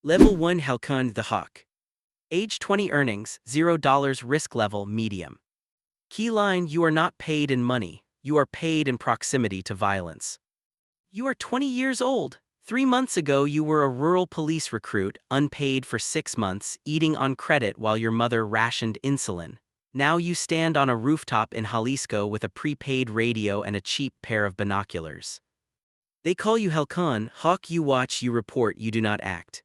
Level 1 Halcón the Hawk. Age 20 earnings, $0 risk level medium. Key line: you are not paid in money, you are paid in proximity to violence. You are 20 years old. 3 months ago you were a rural police recruit, unpaid for 6 months, eating on credit while your mother rationed insulin. Now you stand on a rooftop in Jalisco with a prepaid radio and a cheap pair of binoculars. They call you Halcón, Hawk. You watch, you report, you do not act.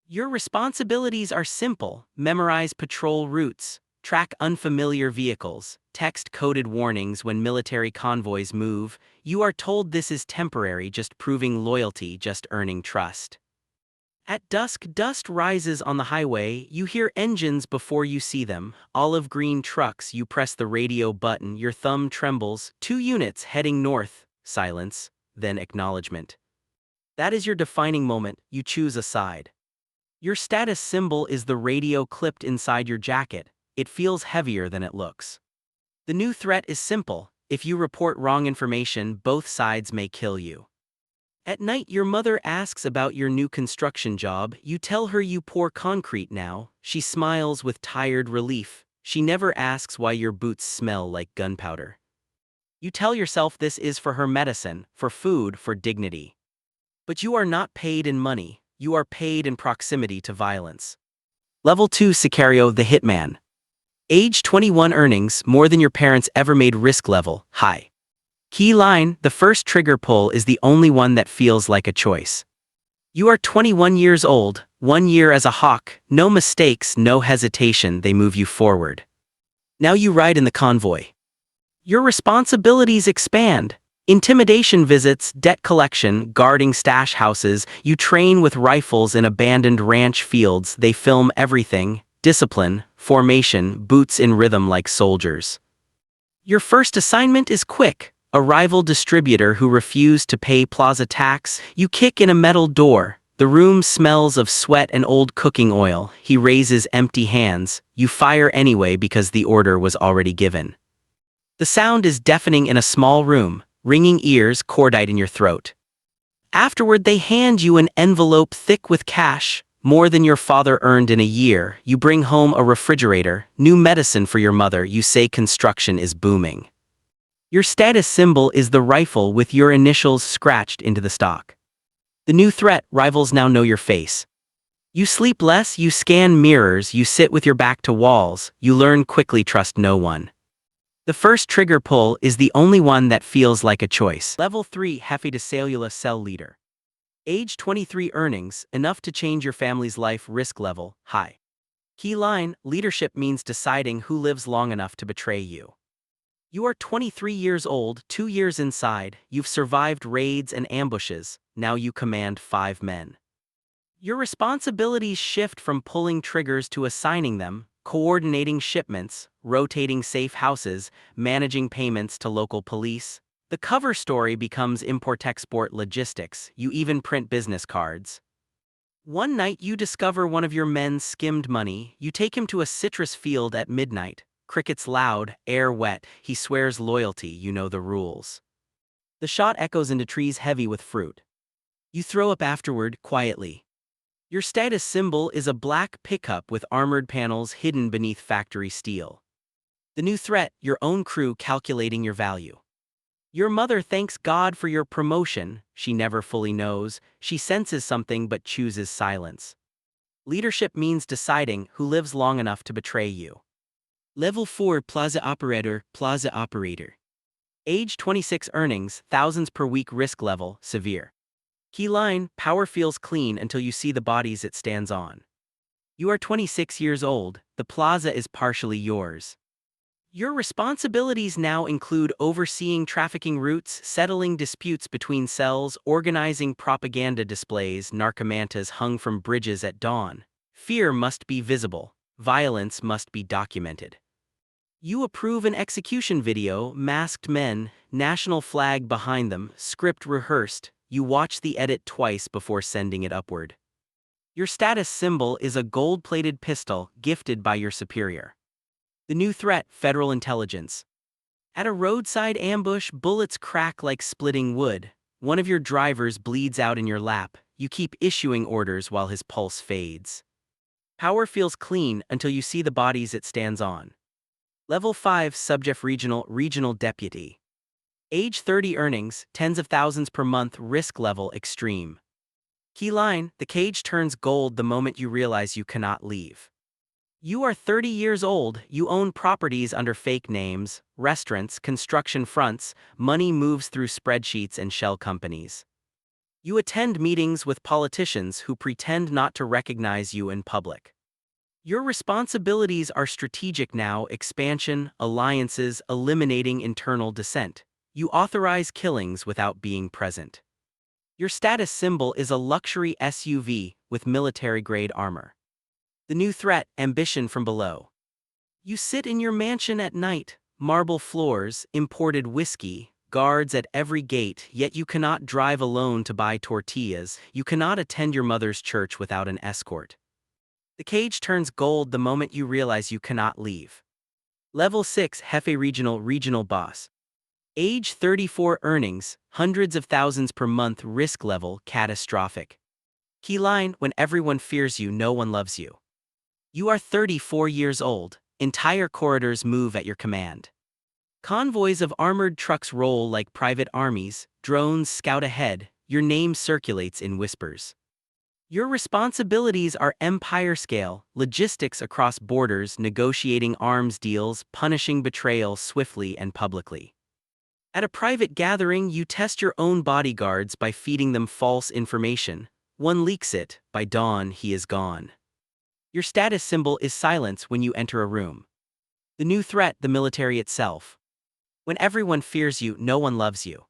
Your responsibilities are simple: memorize patrol routes, track unfamiliar vehicles, text coded warnings when military convoys move. You are told this is temporary, just proving loyalty, just earning trust. At dusk, dust rises on the highway. You hear engines before you see them, olive green trucks. You press the radio button, your thumb trembles. 2 units heading north. Silence, then acknowledgement. That is your defining moment. You choose a side. Your status symbol is the radio clipped inside your jacket. It feels heavier than it looks. The new threat is simple: if you report wrong information, both sides may kill you. At night, your mother asks about your new construction job. You tell her you pour concrete now. She smiles with tired relief. She never asks why your boots smell like gunpowder. You tell yourself this is for her medicine, for food, for dignity. But you are not paid in money. You are paid in proximity to violence. Level 2 Sicario the Hitman. Age 21 earnings, more than your parents ever made. Risk level, high. Key line: the first trigger pull is the only one that feels like a choice. You are 21 years old, 1 year as a hawk, no mistakes, no hesitation, they move you forward. Now you ride in the convoy. Your responsibilities expand. Intimidation visits, debt collection, guarding stash houses. You train with rifles in abandoned ranch fields. They film everything: discipline, formation, boots in rhythm like soldiers. Your first assignment is quick: a rival distributor who refused to pay plaza tax. You kick in a metal door. The room smells of sweat and old cooking oil. He raises empty hands. You fire anyway because the order was already given. The sound is deafening in a small room, ringing ears, cordite in your throat. Afterward, they hand you an envelope thick with cash, more than your father earned in a year. You bring home a refrigerator, new medicine for your mother. You say construction is booming. Your status symbol is the rifle with your initials scratched into the stock. The new threat: rivals now know your face. You sleep less, you scan mirrors, you sit with your back to walls. You learn quickly: trust no one. The first trigger pull is the only one that feels like a choice. Level 3 Jefe de Célula Cell Leader. Age 23 earnings, enough to change your family's life. Risk level, high. Key line: leadership means deciding who lives long enough to betray you. You are 23 years old, 2 years inside. You've survived raids and ambushes. Now you command 5 men. Your responsibilities shift from pulling triggers to assigning them: coordinating shipments, rotating safe houses, managing payments to local police. The cover story becomes import-export logistics. You even print business cards. One night you discover one of your men skimmed money. You take him to a citrus field at midnight. Crickets loud, air wet. He swears loyalty. You know the rules. The shot echoes into trees heavy with fruit. You throw up afterward, quietly. Your status symbol is a black pickup with armored panels hidden beneath factory steel. The new threat: your own crew calculating your value. Your mother thanks God for your promotion. She never fully knows. She senses something but chooses silence. Leadership means deciding who lives long enough to betray you. Level 4 Plaza Operator. Plaza Operator. Age 26 earnings, thousands per week. Risk level, severe. Key line: power feels clean until you see the bodies it stands on. You are 26 years old. The plaza is partially yours. Your responsibilities now include overseeing trafficking routes, settling disputes between cells, organizing propaganda displays, narcomantas hung from bridges at dawn. Fear must be visible. Violence must be documented. You approve an execution video: masked men, national flag behind them, script rehearsed. You watch the edit twice before sending it upward. Your status symbol is a gold-plated pistol gifted by your superior. The new threat: federal intelligence. At a roadside ambush, bullets crack like splitting wood. One of your drivers bleeds out in your lap. you keep issuing orders while his pulse fades. Power feels clean until you see the bodies it stands on. Level 5 Subject Regional Deputy. Age 30 earnings, tens of thousands per month risk level extreme. Key line, the cage turns gold the moment you realize you cannot leave. You are 30 years old, you own properties under fake names, restaurants, construction fronts, money moves through spreadsheets and shell companies. You attend meetings with politicians who pretend not to recognize you in public. Your responsibilities are strategic now: expansion, alliances, eliminating internal dissent. You authorize killings without being present. Your status symbol is a luxury SUV with military-grade armor. The new threat, ambition from below. You sit in your mansion at night, marble floors, imported whiskey, guards at every gate, yet you cannot drive alone to buy tortillas, you cannot attend your mother's church without an escort. The cage turns gold the moment you realize you cannot leave. Level 6 Jefe Regional Boss. Age 34 earnings, hundreds of thousands per month risk level catastrophic. Key line, when everyone fears you, no one loves you. You are 34 years old, entire corridors move at your command. Convoys of armored trucks roll like private armies, drones scout ahead, your name circulates in whispers. Your responsibilities are empire scale, logistics across borders, negotiating arms deals, punishing betrayal swiftly and publicly. At a private gathering, you test your own bodyguards by feeding them false information. One leaks it, by dawn he is gone. Your status symbol is silence when you enter a room. The new threat, the military itself. When everyone fears you, no one loves you.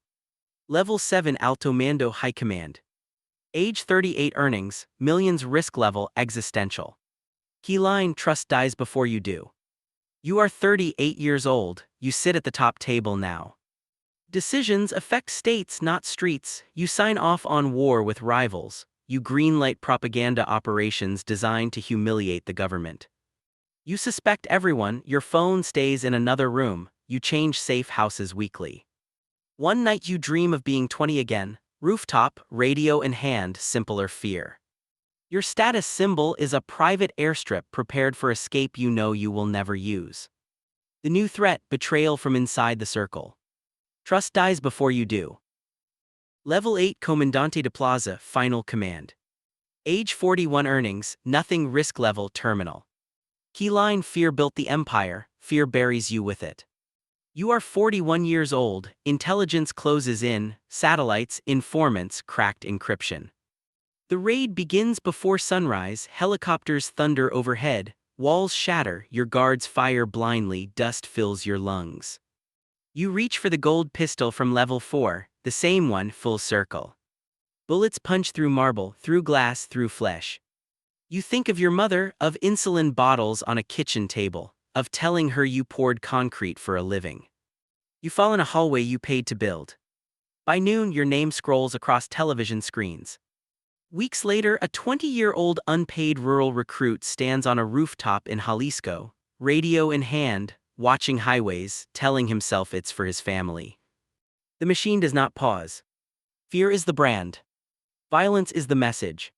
Level 7 Alto Mando High Command. Age 38 earnings, millions risk level existential. Key line, trust dies before you do. You are 38 years old, you sit at the top table now. Decisions affect states, not streets. You sign off on war with rivals. You greenlight propaganda operations designed to humiliate the government. You suspect everyone, your phone stays in another room, you change safe houses weekly. One night you dream of being 20 again, rooftop, radio in hand, simpler fear. Your status symbol is a private airstrip prepared for escape you know you will never use. The new threat, betrayal from inside the circle. Trust dies before you do. Level 8 Comandante de Plaza, Final Command. Age 41 earnings, nothing risk level terminal. Key line, fear built the empire, fear buries you with it. You are 41 years old, intelligence closes in, satellites, informants, cracked encryption. The raid begins before sunrise, helicopters thunder overhead, walls shatter, your guards fire blindly, dust fills your lungs. You reach for the gold pistol from level 4, the same one, full circle. Bullets punch through marble, through glass, through flesh. You think of your mother, of insulin bottles on a kitchen table, of telling her you poured concrete for a living. You fall in a hallway you paid to build. By noon, your name scrolls across television screens. Weeks later, a 20-year-old unpaid rural recruit stands on a rooftop in Jalisco, radio in hand, watching highways, telling himself it's for his family. The machine does not pause. Fear is the brand. Violence is the message.